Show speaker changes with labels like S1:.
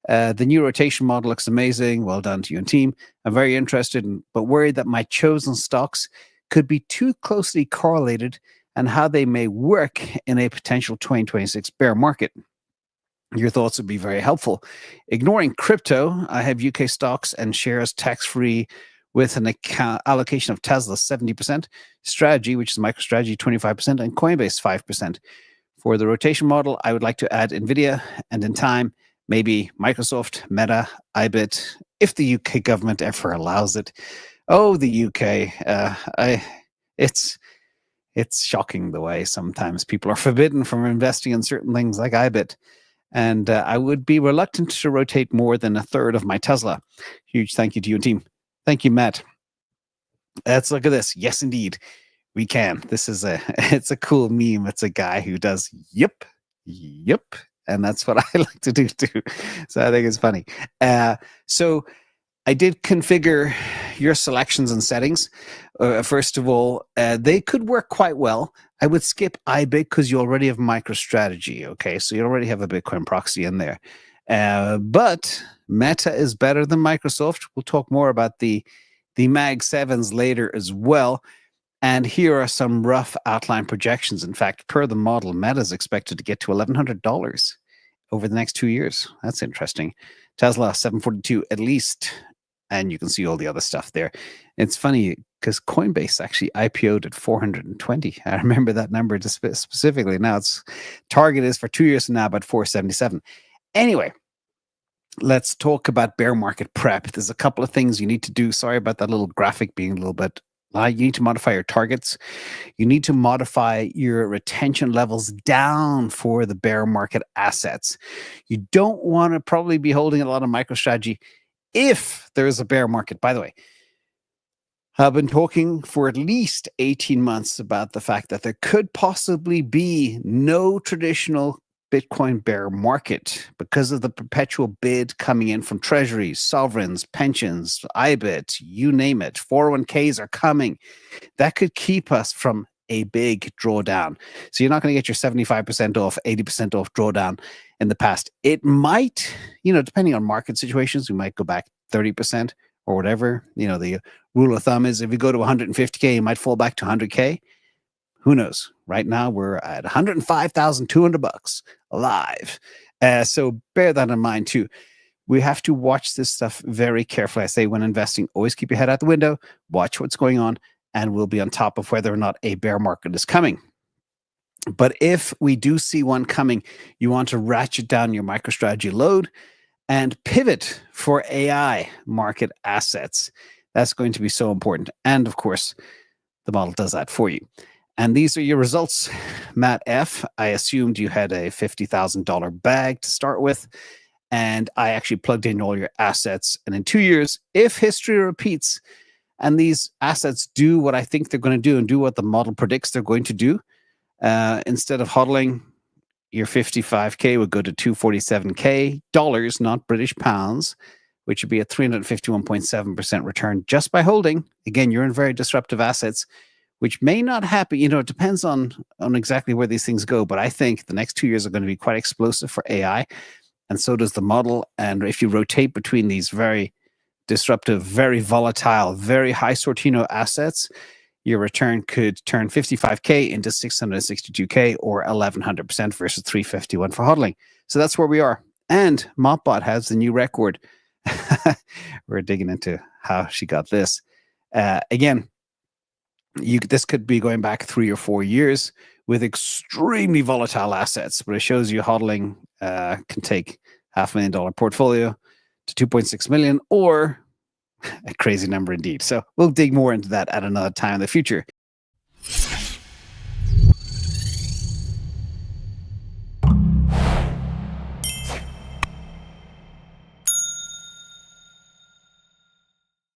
S1: The new rotation model looks amazing. Well done to you and team. I'm very interested but worried that my chosen stocks could be too closely correlated and how they may work in a potential 2026 bear market. Your thoughts would be very helpful. Ignoring crypto, I have UK stocks and shares tax-free with an allocation of Tesla 70%, Strategy, which is MicroStrategy 25%, and Coinbase 5%. For the rotation model, I would like to add NVIDIA, and in time, maybe Microsoft, Meta, iBit, if the UK government ever allows it. Oh, the UK. It's shocking the way sometimes people are forbidden from investing in certain things like iBit. And I would be reluctant to rotate more than a third of my Tesla. Huge thank you to you and team. Thank you, Matt. Let's look at this. Yes, indeed, we can. It's a cool meme. It's a guy who does yep. And that's what I like to do too. So I think it's funny. So I did configure your selections and settings. First of all, they could work quite well. I would skip iBit because you already have MicroStrategy. Okay, so you already have a Bitcoin proxy in there. But Meta is better than Microsoft. We'll talk more about the Mag 7s later as well. And here are some rough outline projections. In fact, per the model, Meta is expected to get to $1,100 over the next 2 years. That's interesting. Tesla, 742 at least. And you can see all the other stuff there. It's funny because Coinbase actually IPO'd at 420. I remember that number specifically. Now its target is for 2 years from now about 477. Anyway, let's talk about bear market prep. There's a couple of things you need to do. Sorry about that little graphic being a little bit. You need to modify your targets. You need to modify your retention levels down for the bear market assets. You don't want to probably be holding a lot of MicroStrategy if there is a bear market. By the way, I've been talking for at least 18 months about the fact that there could possibly be no traditional Bitcoin bear market because of the perpetual bid coming in from treasuries, sovereigns, pensions, IBIT, you name it. 401ks are coming. That could keep us from a big drawdown. So you're not going to get your 75% off, 80% off drawdown in the past. It might, depending on market situations, we might go back 30% or whatever. The rule of thumb is if you go to 150K, you might fall back to 100K. Who knows? Right now we're at $105,200 alive. So bear that in mind too. We have to watch this stuff very carefully. I say when investing, always keep your head out the window, watch what's going on, and we'll be on top of whether or not a bear market is coming. But if we do see one coming, you want to ratchet down your MicroStrategy load and pivot for AI market assets. That's going to be so important. And of course, the model does that for you. And these are your results. Matt F., I assumed you had a $50,000 bag to start with. And I actually plugged in all your assets. And in 2 years, if history repeats and these assets do what I think they're going to do and do what the model predicts they're going to do, instead of hodling, your 55K would go to 247K dollars, not British pounds, which would be a 351.7% return just by holding. Again, you're in very disruptive assets, which may not happen. It depends on exactly where these things go. But I think the next 2 years are going to be quite explosive for AI. And so does the model. And if you rotate between these very disruptive, very volatile, very high Sortino assets, your return could turn 55K into 662K or 1,100% versus 351 for hodling. So that's where we are. And Mopbot has the new record. We're digging into how she got this. Again, this could be going back 3 or 4 years with extremely volatile assets, but it shows you hodling can take $500,000 portfolio to 2.6 million, or a crazy number indeed. So we'll dig more into that at another time in the future.